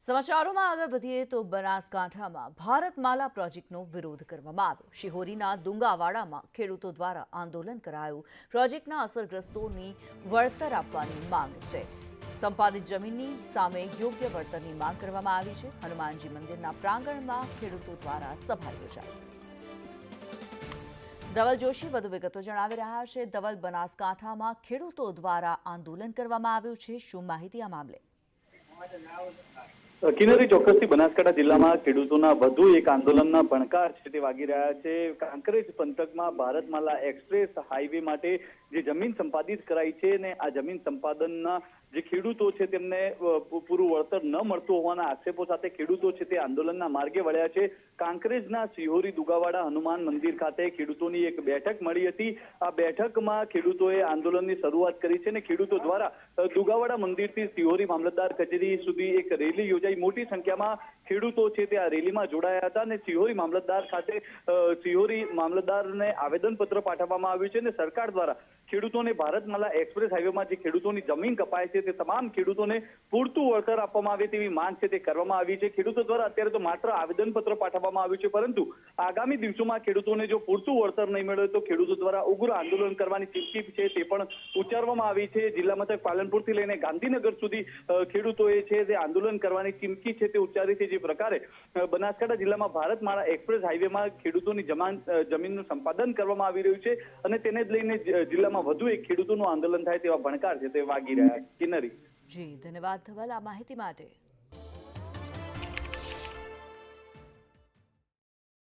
સમાચારોમાં આગળ વધીએ તો બનાસકાંઠામાં ભારતમાલા પ્રોજેક્ટનો વિરોધ કરવામાં આવ્યો। શિહોરીના દુંગાવાડામાં ખેડૂતો દ્વારા આંદોલન કરાયું। પ્રોજેક્ટના અસરગ્રસ્તોની વળતર આપવાની માંગ છે। સંપાદિત જમીનની સામે યોગ્ય વળતરની માંગ કરવામાં આવી છે। હનુમાનજી મંદિરના પ્રાંગણમાં ખેડૂતો દ્વારા સભા યોજાઈ। ધવલ જોશી વધુ વિગતો જણાવી રહ્યા છે। ધવલ, બનાસકાંઠામાં ખેડૂતો દ્વારા આંદોલન કરવામાં આવ્યું છે, શું માહિતી આ મામલે? કિન્નરી, ચોક્કસથી બનાસકાંઠા જિલ્લામાં ખેડૂતોના વધુ એક આંદોલનના ભણકાર છે તે વાગી રહ્યા છે। કાંકરેજ પંથકમાં ભારતમાલા એક્સપ્રેસ હાઈવે માટે જે જમીન સંપાદિત કરાઈ છે ને આ જમીન સંપાદનના જે ખેડૂતો છે તેમને પૂરું વળતર ન મળતું હોવાના આક્ષેપો સાથે ખેડૂતો છે તે આંદોલનના માર્ગે વળ્યા છે। કાંકરેજના સિહોરી દુગાવાડા હનુમાન મંદિર ખાતે ખેડૂતોની એક બેઠક મળી હતી। આ બેઠકમાં ખેડૂતોએ આંદોલનની શરૂઆત કરી છે અને ખેડૂતો દ્વારા દુગાવાડા મંદિરથી સિહોરી મામલતદાર કચેરી સુધી એક રેલી યોજાઈ। મોટી સંખ્યામાં ખેડૂતો છે તે આ રેલીમાં જોડાયા હતા અને સિહોરી મામલતદાર ખાતે સિહોરી મામલતદારને આવેદનપત્ર પાઠવવામાં આવ્યું છે અને સરકાર દ્વારા ખેડૂતોને ભારતમાલા એક્સપ્રેસ હાઈવેમાં જે ખેડૂતોની જમીન કપાય છે તે તમામ ખેડૂતોને પૂરતું વળતર આપવામાં આવે તેવી માંગ છે તે કરવામાં આવી છે। ખેડૂતો દ્વારા અત્યારે તો માત્ર આવેદનપત્ર પાઠવવામાં આવ્યું છે, પરંતુ આગામી દિવસોમાં ખેડૂતોને જો પૂરતું વળતર નહીં મળે તો ખેડૂતો દ્વારા ઉગ્ર આંદોલન કરવાની ચીમકી છે તે પણ ઉચ્ચારવામાં આવી છે। જિલ્લા મથક પાલનપુરથી લઈને ગાંધીનગર સુધી ખેડૂતોએ છે તે આંદોલન કરવાની ચીમકી છે તે ઉચ્ચારી છે। જે પ્રકારે બનાસકાંઠા જિલ્લામાં ભારતમાળા એક્સપ્રેસ હાઈવેમાં ખેડૂતોની જમીનનું સંપાદન કરવામાં આવી રહ્યું છે અને તેને જ લઈને જિલ્લામાં વધુ એક ખેડૂતોનું આંદોલન થાય તેવા ભણકાર છે તે વાગી રહ્યા। કિન્નરી, જી ધન્યવાદ ધવલ આ માહિતી માટે।